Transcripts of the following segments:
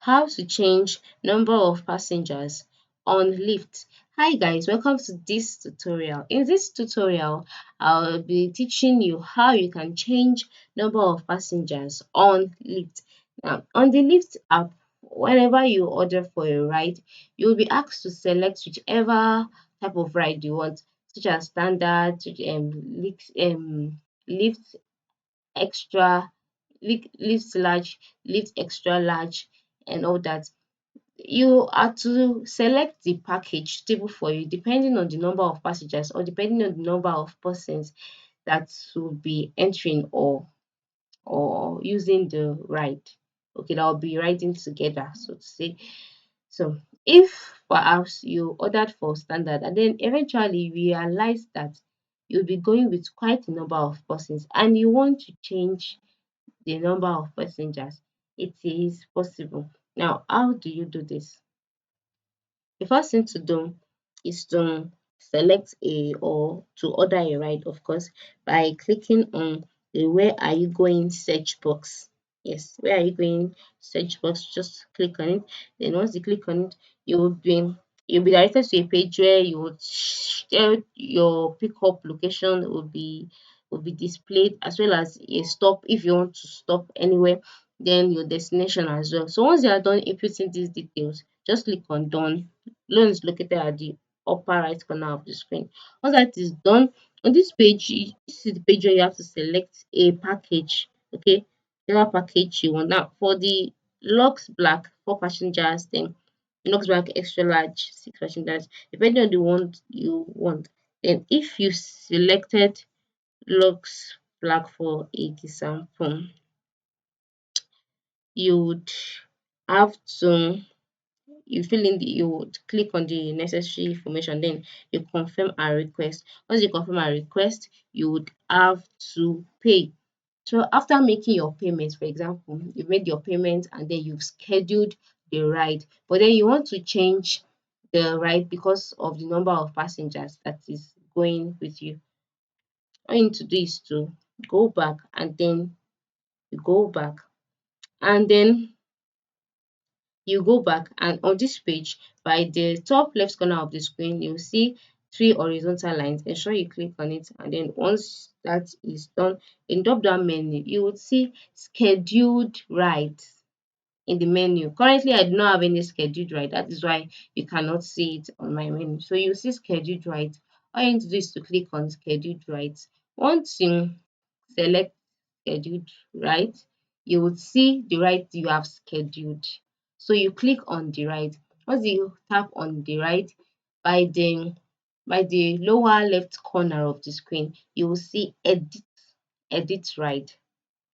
How to change number of passengers on Lyft. Hi guys, welcome to this tutorial. In this tutorial, I'll be teaching you how you can change number of passengers on Lyft. Now, on the Lyft app, whenever you order for a ride, you'll be asked to select whichever type of ride you want, such as standard, Lyft extra, Lyft large, Lyft extra large, and all that. You are to select the package suitable for you depending on the number of passengers or depending on the number of persons that will be entering or using the ride. Okay, that will be riding together, so to say. So if perhaps you ordered for standard and then eventually realize that you'll be going with quite a number of persons and you want to change the number of passengers, it is possible. Now, how do you do this? The first thing to do is to select a or to order a ride, of course, by clicking on the where are you going search box. Yes, where are you going search box? Just click on it. Then once you click on it, you'll be directed to a page where you would share your pickup location will be displayed, as well as a stop if you want to stop anywhere, then your destination as well. So once you are done inputting these details, just click on done. Loan is located at the upper right corner of the screen. Once that is done, on this page, this is the page where you have to select a package. Okay, whatever package you want. Now, for the Lux Black, 4 passengers, then Lux Black Extra Large, 6 passengers, depending on the one you want. Then, if you selected Lux Black for example, you would have to you would click on the necessary information, then you confirm a request. Once you confirm a request, you would have to pay. So after making your payments, for example, you made your payment and then you've scheduled the ride, but then you want to change the ride because of the number of passengers that is going with you. All you need to do is to go back and then you go back and then you go back, and on this page, by the top left corner of the screen, you'll see 3 horizontal lines. Ensure you click on it, and then once that is done, in drop down menu you would see scheduled rides in the menu. Currently I do not have any scheduled ride, that is why you cannot see it on my menu. So you see scheduled rides. All you need to do is to click on scheduled rides. Once you select scheduled ride, you would see the ride you have scheduled. So you click on the ride. Once you tap on the ride, by the lower left corner of the screen, you will see edit ride.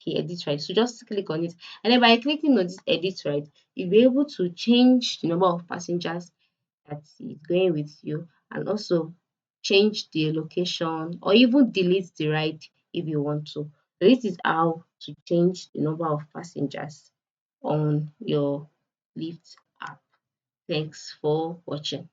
Okay, edit ride. So just click on it, and then by clicking on this edit ride, you'll be able to change the number of passengers that is going with you, and also change the location or even delete the ride if you want to. So this is how to change the number of passengers on your Lyft app. Thanks for watching.